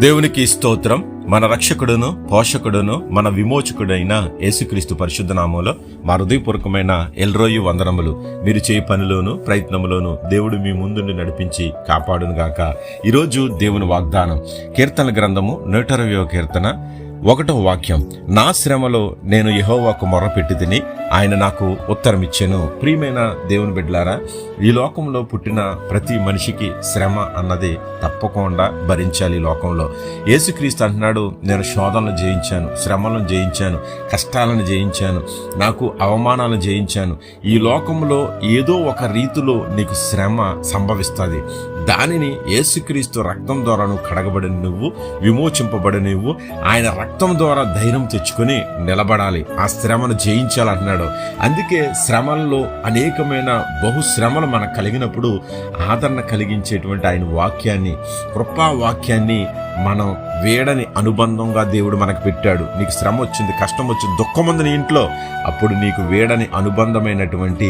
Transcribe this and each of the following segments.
దేవునికి స్తోత్రం. మన రక్షకుడును పోషకుడును మన విమోచకుడైన యేసుక్రీస్తు పరిశుద్ధ నామంలో మా హృదయపూర్వకమైన ఎల్రోయి వందనములు. మీరు చేయ పనిలోను ప్రయత్నములోను దేవుడు మీ ముందుండి నడిపించి కాపాడును గాక. ఈరోజు దేవుని వాగ్దానం కీర్తన గ్రంథము 120వ కీర్తన 1వ వాక్యం. నా శ్రమలో నేను యెహోవాకు మొర్రపెట్టి తిని ఆయన నాకు ఉత్తరమిచ్చెను. ప్రియమైన దేవుని బిడ్డలారా, ఈ లోకంలో పుట్టిన ప్రతి మనిషికి శ్రమ అన్నది తప్పకుండా భరించాలి. ఈ లోకంలో యేసుక్రీస్తు అంటున్నాడు, నేను శోధనలు జయించాను, శ్రమలను జయించాను, కష్టాలను జయించాను, నాకు అవమానాలను జయించాను. ఈ లోకంలో ఏదో ఒక రీతిలో నీకు శ్రమ సంభవిస్తుంది. దానిని యేసుక్రీస్తు రక్తం ద్వారా నువ్వు కడగబడిన నువ్వు, విమోచింపబడి నువ్వు ఆయన రక్తం ద్వారా ధైర్యం తెచ్చుకొని నిలబడాలి. ఆ శ్రమను జయించాలంటున్నాడు. అందుకే శ్రమల్లో అనేకమైన బహుశ్రమలు మనకు కలిగినప్పుడు ఆదరణ కలిగించేటువంటి ఆయన వాక్యాన్ని, కృపా వాక్యాన్ని మనం వేడని అనుబంధంగా దేవుడు మనకు పెట్టాడు. నీకు శ్రమ వచ్చింది, కష్టం వచ్చింది, దుఃఖం ఉంది నీ ఇంట్లో, అప్పుడు నీకు వేడని అనుబంధమైనటువంటి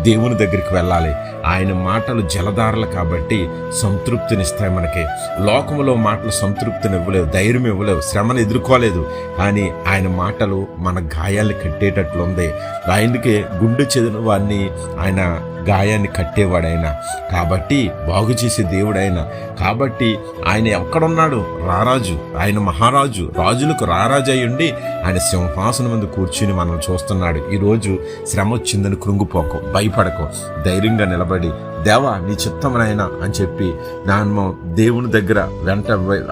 దేవుని దగ్గరికి వెళ్ళాలి. ఆయన మాటలు జలధారలు కాబట్టి సంతృప్తినిస్తాయి మనకి. లోకములో మాటలు సంతృప్తిని ఇవ్వలేవు, ధైర్యం ఇవ్వలేవు, శ్రమను ఎదుర్కోలేదు. కానీ ఆయన మాటలు మన గాయాన్ని కట్టేటట్లుంది. ఆయనకే గుండె చెదిన వాడిని ఆయన గాయాన్ని కట్టేవాడైన కాబట్టి, బాగు చేసే దేవుడైన కాబట్టి, ఆయన ఎక్కడున్నాడు? రారాజు, ఆయన మహారాజు, రాజులకు రారాజు అయ్యుండి ఆయన సింహాసనం ముందు కూర్చుని మనం చూస్తున్నాడు. ఈరోజు శ్రమ వచ్చిందని కృంగిపోకు, భయపడకు, ధైర్యంగా నిలబడి దేవా నీ చిత్తమనైనా అని చెప్పి నాన్న దేవుని దగ్గర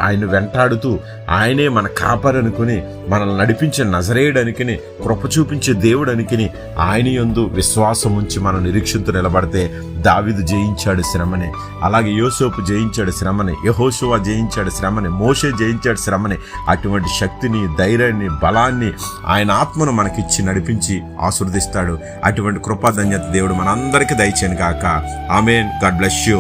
ఆయన వెంటాడుతూ ఆయనే మన కాపరనుకుని మనల్ని నడిపించే నజరేయుడనికిని, కృప చూపించే దేవుడనికిని ఆయన యందు విశ్వాసం ఉంచి మనం నిరీక్షించు నిలబడితే దావీదు జయించాడు శ్రమని, అలాగే యోసేపు జయించాడు శ్రమని, యెహోషువ జయించాడు శ్రమని, మోషే జయించాడు శ్రమని. అటువంటి శక్తిని, ధైర్యాన్ని, బలాన్ని ఆయన ఆత్మను మనకిచ్చి నడిపించి ఆశీర్వదిస్తాడు. అటువంటి కృపాధన్యత దేవుడు మనందరికీ దయచేయను గాక. ఆమేన్. God bless you.